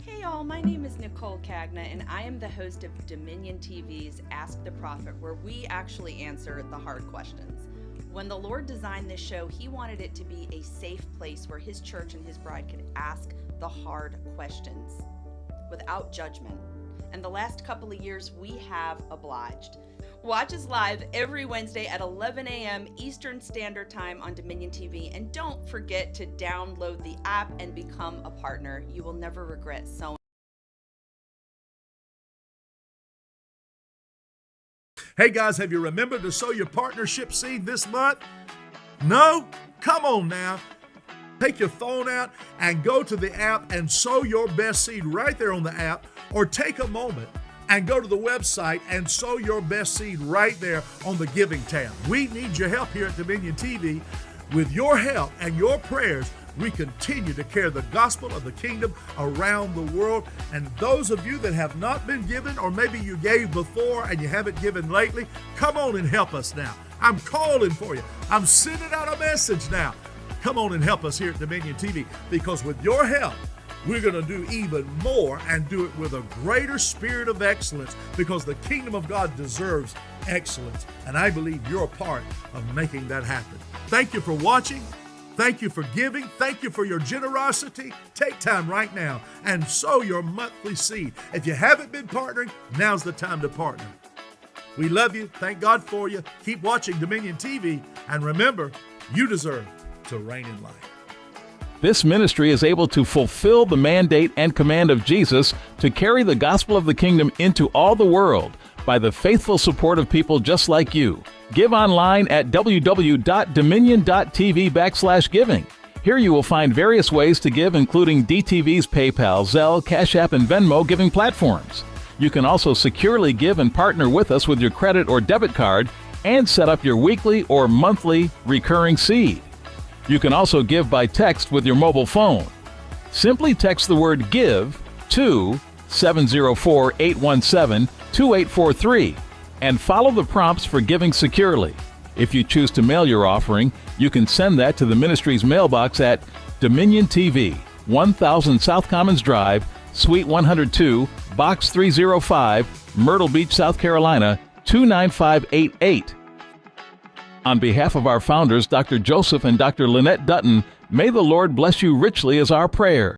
Hey y'all, my name is Nicole Cagna, and I am the host of Dominion TV's Ask the Prophet, where we actually answer the hard questions. When the Lord designed this show, He wanted it to be a safe place where His church and His bride could ask the hard questions without judgment. And the last couple of years, we have obliged. Watch us live every Wednesday at 11 a.m. Eastern Standard Time on Dominion TV. And don't forget to download the app and become a partner. You will never regret sewing. Hey guys, have you remembered to sow your partnership seed this month? No? Come on now. Take your phone out and go to the app and sow your best seed right there on the app, or take a moment and go to the website and sow your best seed right there on the giving tab. We need your help here at Dominion TV. With your help and your prayers, we continue to carry the gospel of the kingdom around the world. And those of you that have not been given, or maybe you gave before and you haven't given lately, come on and help us now. I'm calling for you. I'm sending out a message now. Come on and help us here at Dominion TV, because with your help, we're going to do even more and do it with a greater spirit of excellence, because the kingdom of God deserves excellence. And I believe you're a part of making that happen. Thank you for watching. Thank you for giving. Thank you for your generosity. Take time right now and sow your monthly seed. If you haven't been partnering, now's the time to partner. We love you. Thank God for you. Keep watching Dominion TV. And remember, you deserve to reign in life. This ministry is able to fulfill the mandate and command of Jesus to carry the gospel of the kingdom into all the world by the faithful support of people just like you. Give online at www.dominion.tv/giving. Here you will find various ways to give, including DTV's PayPal, Zelle, CashApp, and Venmo giving platforms. You can also securely give and partner with us with your credit or debit card and set up your weekly or monthly recurring seed. You can also give by text with your mobile phone. Simply text the word GIVE to 704-817-2843 and follow the prompts for giving securely. If you choose to mail your offering, you can send that to the ministry's mailbox at Dominion TV, 1000 South Commons Drive, Suite 102, Box 305, Myrtle Beach, South Carolina, 29588. On behalf of our founders, Dr. Joseph and Dr. Lynette Dutton, may the Lord bless you richly is our prayer.